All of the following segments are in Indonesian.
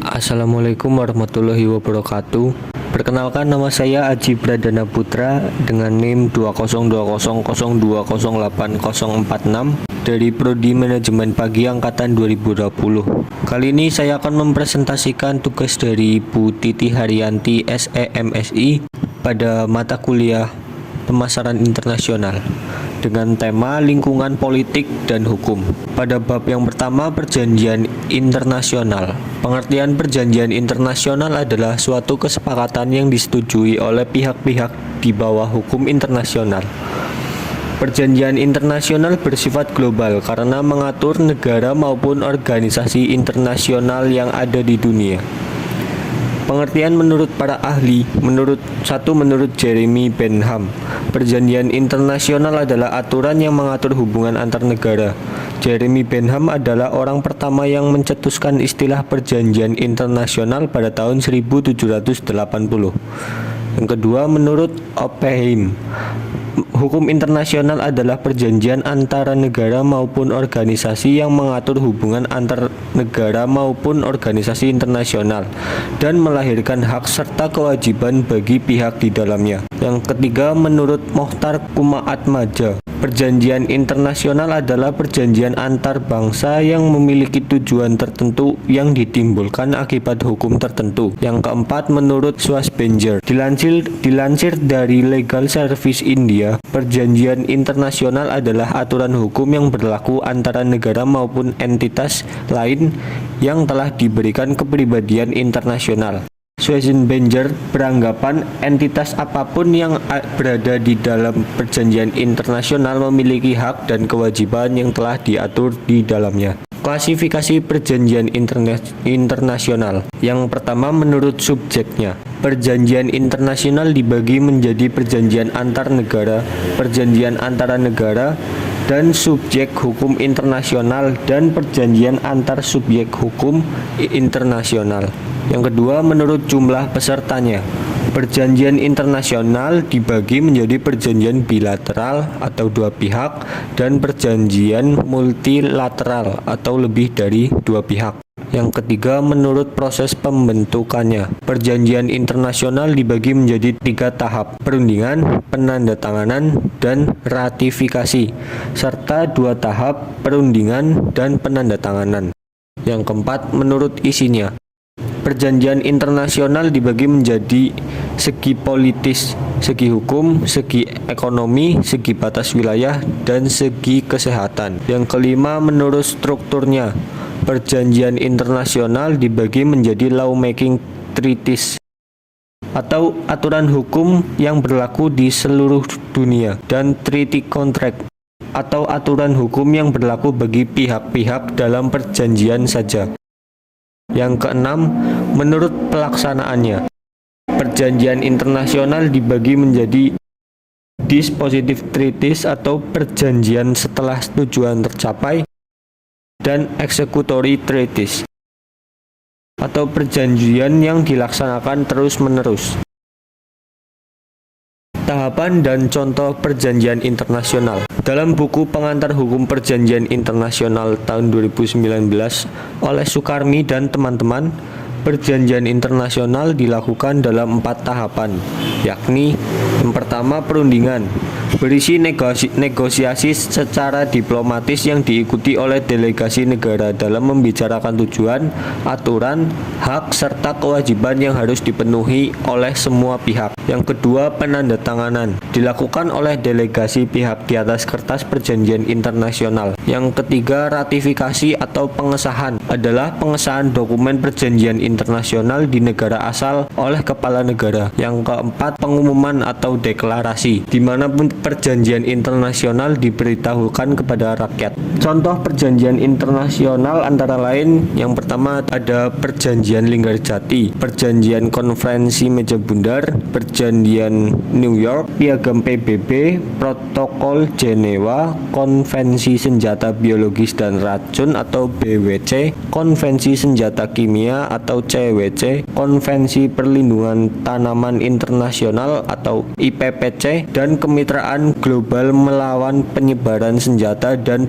Assalamualaikum warahmatullahi wabarakatuh. Perkenalkan, nama saya Aji Pradana Putra dengan NIM 2000020080046 dari Prodi Manajemen Pagi Angkatan 2020. Kali ini saya akan mempresentasikan tugas dari Bu Titi Haryanti SEMSI pada mata kuliah Pemasaran Internasional dengan tema lingkungan politik dan hukum. Pada bab yang pertama, perjanjian internasional. Pengertian perjanjian internasional adalah suatu kesepakatan yang disetujui oleh pihak-pihak di bawah hukum internasional. Perjanjian internasional bersifat global karena mengatur negara maupun organisasi internasional yang ada di dunia. Pengertian menurut para ahli, menurut Jeremy Bentham, perjanjian internasional adalah aturan yang mengatur hubungan antar negara. Jeremy Bentham adalah orang pertama yang mencetuskan istilah perjanjian internasional pada tahun 1780. Yang kedua, menurut Oppheim, hukum internasional adalah perjanjian antara negara maupun organisasi yang mengatur hubungan antar negara maupun organisasi internasional dan melahirkan hak serta kewajiban bagi pihak di dalamnya. Yang ketiga, menurut Mohtar Kumaatmadja, perjanjian internasional adalah perjanjian antar bangsa yang memiliki tujuan tertentu yang ditimbulkan akibat hukum tertentu. Yang keempat, menurut Swassbenger, dilansir dari Legal Service India, perjanjian internasional adalah aturan hukum yang berlaku antara negara maupun entitas lain yang telah diberikan kepribadian internasional. Swassbenger beranggapan entitas apapun yang berada di dalam perjanjian internasional memiliki hak dan kewajiban yang telah diatur di dalamnya. Klasifikasi perjanjian internasional. Yang pertama, menurut subjeknya. Perjanjian internasional dibagi menjadi perjanjian antar negara, perjanjian antara negara, dan subjek hukum internasional, dan perjanjian antar subjek hukum internasional. Yang kedua, menurut jumlah pesertanya. Perjanjian internasional dibagi menjadi perjanjian bilateral atau dua pihak dan perjanjian multilateral atau lebih dari dua pihak. Yang ketiga, menurut proses pembentukannya. Perjanjian internasional dibagi menjadi tiga tahap: perundingan, penandatanganan, dan ratifikasi, serta dua tahap: perundingan dan penandatanganan. Yang keempat, menurut isinya. Perjanjian internasional dibagi menjadi segi politis, segi hukum, segi ekonomi, segi batas wilayah, dan segi kesehatan. Yang kelima, menurut strukturnya. Perjanjian internasional dibagi menjadi lawmaking treaties atau aturan hukum yang berlaku di seluruh dunia, dan treaty contract atau aturan hukum yang berlaku bagi pihak-pihak dalam perjanjian saja. Yang keenam, menurut pelaksanaannya. Perjanjian internasional dibagi menjadi dispositive treaties atau perjanjian setelah tujuan tercapai, dan executory treaties atau perjanjian yang dilaksanakan terus-menerus. Tahapan dan contoh perjanjian internasional. Dalam buku Pengantar Hukum Perjanjian Internasional tahun 2019 oleh Sukarmi dan teman-teman, perjanjian internasional dilakukan dalam 4 tahapan, yakni yang pertama, perundingan, berisi negosiasi secara diplomatis yang diikuti oleh delegasi negara dalam membicarakan tujuan, aturan, hak, serta kewajiban yang harus dipenuhi oleh semua pihak. Yang kedua, penandatanganan, dilakukan oleh delegasi pihak di atas kertas perjanjian internasional. Yang ketiga, ratifikasi atau pengesahan, adalah pengesahan dokumen perjanjian internasional di negara asal oleh kepala negara. Yang keempat, pengumuman atau deklarasi, di mana perjanjian internasional diberitahukan kepada rakyat. Contoh perjanjian internasional antara lain, yang pertama ada perjanjian Linggarjati, perjanjian konferensi meja bundar, perjanjian New York, piagam PBB, protokol Jenewa, konvensi senjata biologis dan racun atau BWC, konvensi senjata kimia atau atau CWC, Konvensi Perlindungan Tanaman Internasional atau IPPC, dan Kemitraan Global Melawan Penyebaran Senjata dan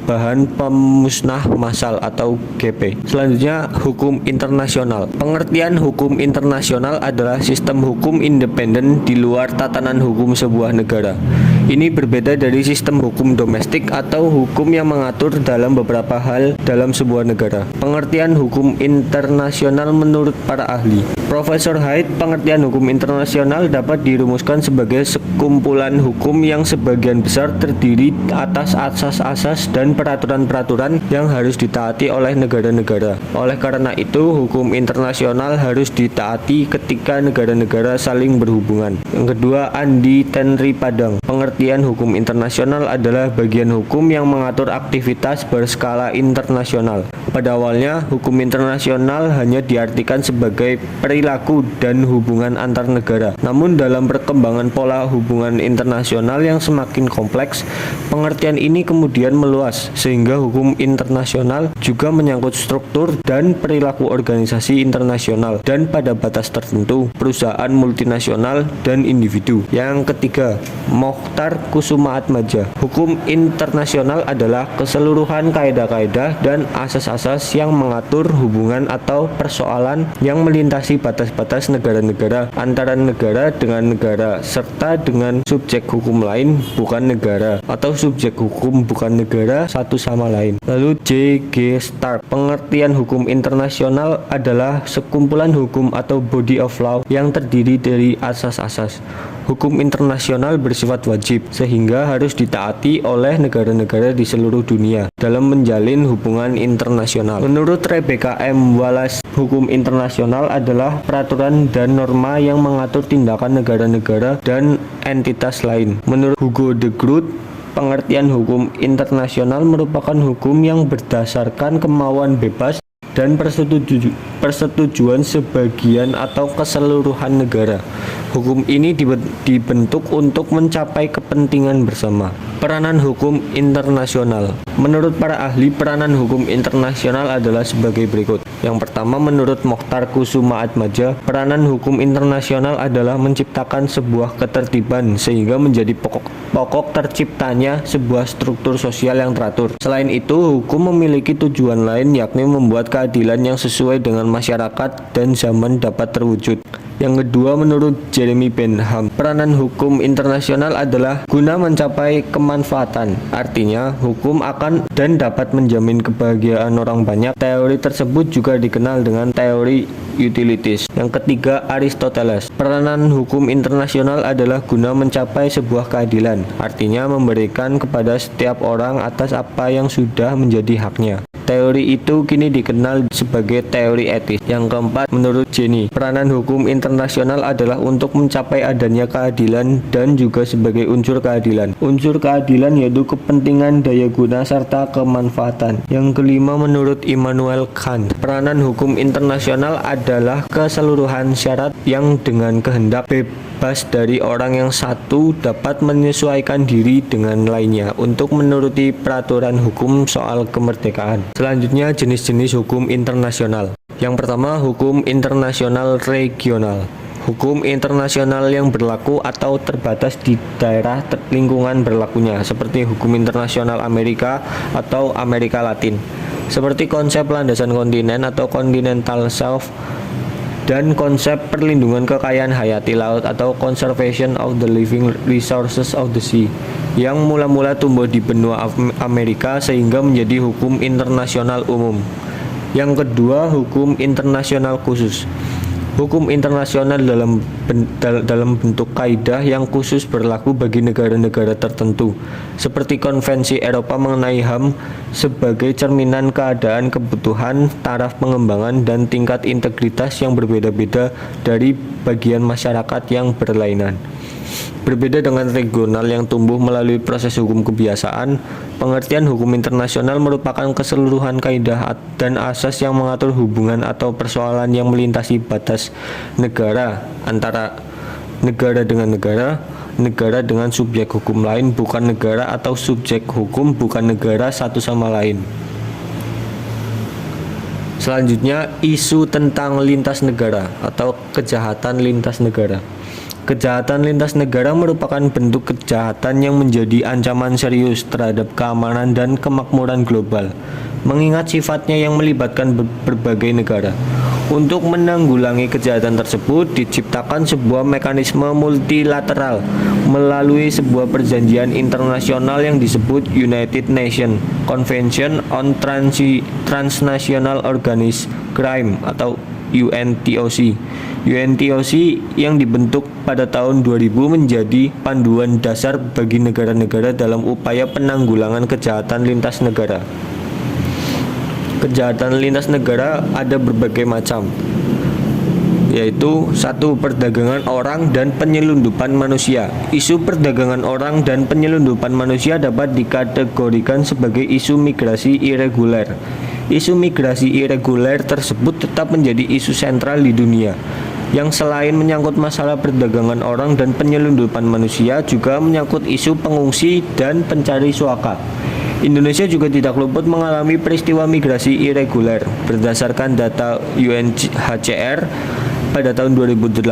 Bahan Pemusnah Massal atau GP. Selanjutnya, hukum internasional. Pengertian hukum internasional adalah sistem hukum independen di luar tatanan hukum sebuah negara. Ini berbeda dari sistem hukum domestik atau hukum yang mengatur dalam beberapa hal dalam sebuah negara. Pengertian hukum internasional menurut para ahli. Profesor Hyde, pengertian hukum internasional dapat dirumuskan sebagai sekumpulan hukum yang sebagian besar terdiri atas asas-asas dan peraturan-peraturan yang harus ditaati oleh negara-negara. Oleh karena itu, hukum internasional harus ditaati ketika negara-negara saling berhubungan. Yang kedua, Andi Tenri Padang. Pengertian hukum internasional adalah bagian hukum yang mengatur aktivitas berskala internasional. Pada awalnya, hukum internasional hanya diartikan sebagai perilaku dan hubungan antar negara. Namun dalam perkembangan pola hubungan internasional yang semakin kompleks, pengertian ini kemudian meluas sehingga hukum internasional juga menyangkut struktur dan perilaku organisasi internasional dan pada batas tertentu perusahaan multinasional dan individu. Yang ketiga, Mokhtar Kusumaatmadja. Hukum internasional adalah keseluruhan kaidah-kaidah dan asas-asas yang mengatur hubungan atau persoalan yang melintasi batas-batas negara-negara, antara negara dengan negara, serta dengan subjek hukum lain bukan negara, atau subjek hukum bukan negara satu sama lain. Lalu J.G. Stark. Pengertian hukum internasional adalah sekumpulan hukum atau body of law yang terdiri dari asas-asas. Hukum internasional bersifat wajib, sehingga harus ditaati oleh negara-negara di seluruh dunia dalam menjalin hubungan internasional. Menurut Rebecca M. Wallace, hukum internasional adalah peraturan dan norma yang mengatur tindakan negara-negara dan entitas lain. Menurut Hugo de Groot, pengertian hukum internasional merupakan hukum yang berdasarkan kemauan bebas dan persetujuan sebagian atau keseluruhan negara. Hukum ini dibentuk untuk mencapai kepentingan bersama. Peranan hukum internasional. Menurut para ahli, peranan hukum internasional adalah sebagai berikut. Yang pertama, menurut Mokhtar Kusumaatmadja, peranan hukum internasional adalah menciptakan sebuah ketertiban sehingga menjadi pokok terciptanya sebuah struktur sosial yang teratur. Selain itu, hukum memiliki tujuan lain, yakni membuat keadilan yang sesuai dengan masyarakat dan zaman dapat terwujud. Yang kedua, menurut Jeremy Bentham, peranan hukum internasional adalah guna mencapai kemanfaatan. Artinya, hukum akan dan dapat menjamin kebahagiaan orang banyak. Teori tersebut juga dikenal dengan teori utilities. Yang ketiga, Aristoteles. Peranan hukum internasional adalah guna mencapai sebuah keadilan. Artinya, memberikan kepada setiap orang atas apa yang sudah menjadi haknya. Teori itu kini dikenal sebagai teori etis. Yang keempat, menurut Jenny, peranan hukum internasional adalah untuk mencapai adanya keadilan dan juga sebagai unsur keadilan. Unsur keadilan yaitu kepentingan, daya guna, serta kemanfaatan. Yang kelima, menurut Immanuel Kant, peranan hukum internasional adalah keseluruhan syarat yang dengan kehendak bebas dari orang yang satu dapat menyesuaikan diri dengan lainnya untuk menuruti peraturan hukum soal kemerdekaan. Selanjutnya, jenis-jenis hukum internasional. Yang pertama, hukum internasional regional. Hukum internasional yang berlaku atau terbatas di daerah lingkungan berlakunya, seperti hukum internasional Amerika atau Amerika Latin, seperti konsep landasan kontinen atau continental shelf, dan konsep perlindungan kekayaan hayati laut atau conservation of the living resources of the sea, yang mula-mula tumbuh di benua Amerika sehingga menjadi hukum internasional umum. Yang kedua, hukum internasional khusus. Hukum internasional dalam bentuk kaidah yang khusus berlaku bagi negara-negara tertentu, seperti Konvensi Eropa mengenai HAM sebagai cerminan keadaan kebutuhan, taraf pengembangan, dan tingkat integritas yang berbeda-beda dari bagian masyarakat yang berlainan. Berbeda dengan regional yang tumbuh melalui proses hukum kebiasaan, pengertian hukum internasional merupakan keseluruhan kaidah dan asas yang mengatur hubungan atau persoalan yang melintasi batas negara, antara negara dengan negara, negara dengan subjek hukum lain bukan negara, atau subjek hukum bukan negara satu sama lain. Selanjutnya, isu tentang lintas negara atau kejahatan lintas negara. Kejahatan lintas negara merupakan bentuk kejahatan yang menjadi ancaman serius terhadap keamanan dan kemakmuran global, mengingat sifatnya yang melibatkan berbagai negara. Untuk menanggulangi kejahatan tersebut, diciptakan sebuah mekanisme multilateral melalui sebuah perjanjian internasional yang disebut United Nations Convention on Transnational Organized Crime atau UNTOC. UNTOC yang dibentuk pada tahun 2000 menjadi panduan dasar bagi negara-negara dalam upaya penanggulangan kejahatan lintas negara. Kejahatan lintas negara ada berbagai macam, yaitu 1. Perdagangan orang dan penyelundupan manusia. Isu perdagangan orang dan penyelundupan manusia dapat dikategorikan sebagai isu migrasi irregular. Isu migrasi irregular tersebut tetap menjadi isu sentral di dunia, yang selain menyangkut masalah perdagangan orang dan penyelundupan manusia, juga menyangkut isu pengungsi dan pencari suaka. Indonesia juga tidak luput mengalami peristiwa migrasi irregular. Berdasarkan data UNHCR, pada tahun 2018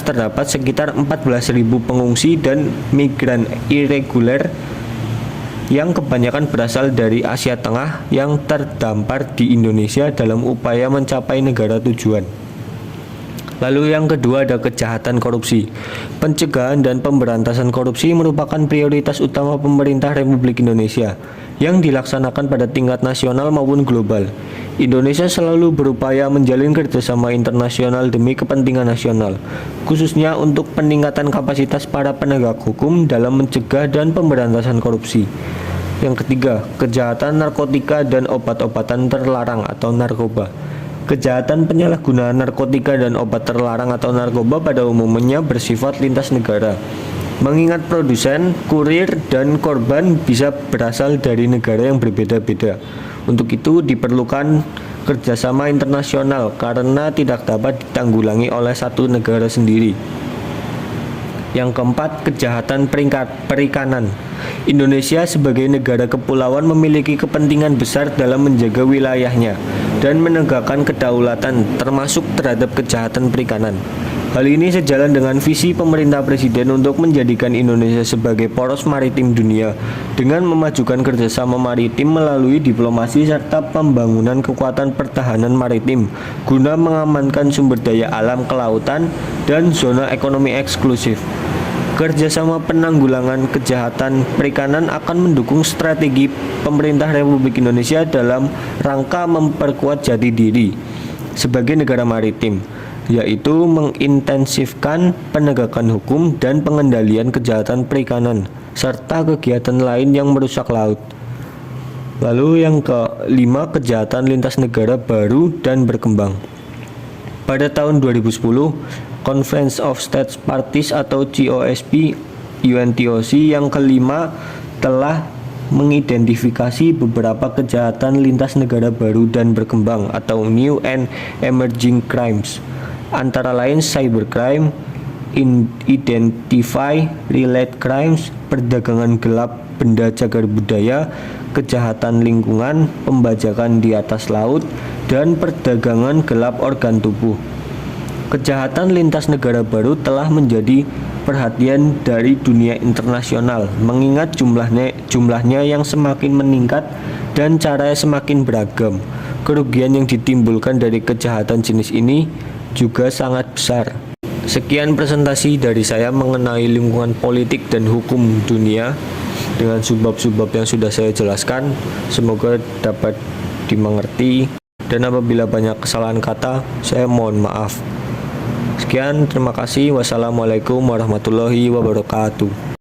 terdapat sekitar 14.000 pengungsi dan migran irregular yang kebanyakan berasal dari Asia Tengah yang terdampar di Indonesia dalam upaya mencapai negara tujuan. Lalu yang kedua ada kejahatan korupsi. Pencegahan dan pemberantasan korupsi merupakan prioritas utama pemerintah Republik Indonesia yang dilaksanakan pada tingkat nasional maupun global. Indonesia selalu berupaya menjalin kerjasama internasional demi kepentingan nasional, khususnya untuk peningkatan kapasitas para penegak hukum dalam mencegah dan pemberantasan korupsi. Yang ketiga, kejahatan narkotika dan obat-obatan terlarang atau narkoba. Kejahatan penyalahgunaan narkotika dan obat terlarang atau narkoba pada umumnya bersifat lintas negara, mengingat produsen, kurir, dan korban bisa berasal dari negara yang berbeda-beda. Untuk itu diperlukan kerjasama internasional karena tidak dapat ditanggulangi oleh satu negara sendiri. Yang keempat, kejahatan perikanan. Indonesia sebagai negara kepulauan memiliki kepentingan besar dalam menjaga wilayahnya dan menegakkan kedaulatan termasuk terhadap kejahatan perikanan. Hal ini sejalan dengan visi pemerintah Presiden untuk menjadikan Indonesia sebagai poros maritim dunia dengan memajukan kerjasama maritim melalui diplomasi serta pembangunan kekuatan pertahanan maritim guna mengamankan sumber daya alam kelautan dan zona ekonomi eksklusif. Kerjasama penanggulangan kejahatan perikanan akan mendukung strategi pemerintah Republik Indonesia dalam rangka memperkuat jati diri sebagai negara maritim, yaitu mengintensifkan penegakan hukum dan pengendalian kejahatan perikanan, serta kegiatan lain yang merusak laut. Lalu yang kelima, kejahatan lintas negara baru dan berkembang. Pada tahun 2010, Conference of States Parties atau COSP UNTOC yang kelima telah mengidentifikasi beberapa kejahatan lintas negara baru dan berkembang atau New and Emerging Crimes, antara lain cybercrime, identify related crimes, perdagangan gelap benda cagar budaya, kejahatan lingkungan, pembajakan di atas laut, dan perdagangan gelap organ tubuh. Kejahatan lintas negara baru telah menjadi perhatian dari dunia internasional, mengingat jumlahnya yang semakin meningkat dan caranya semakin beragam. Kerugian yang ditimbulkan dari kejahatan jenis ini juga sangat besar. Sekian presentasi dari saya mengenai lingkungan politik dan hukum dunia dengan subbab-subbab yang sudah saya jelaskan. Semoga dapat dimengerti, dan apabila banyak kesalahan kata, saya mohon maaf. Sekian, terima kasih. Wassalamualaikum warahmatullahi wabarakatuh.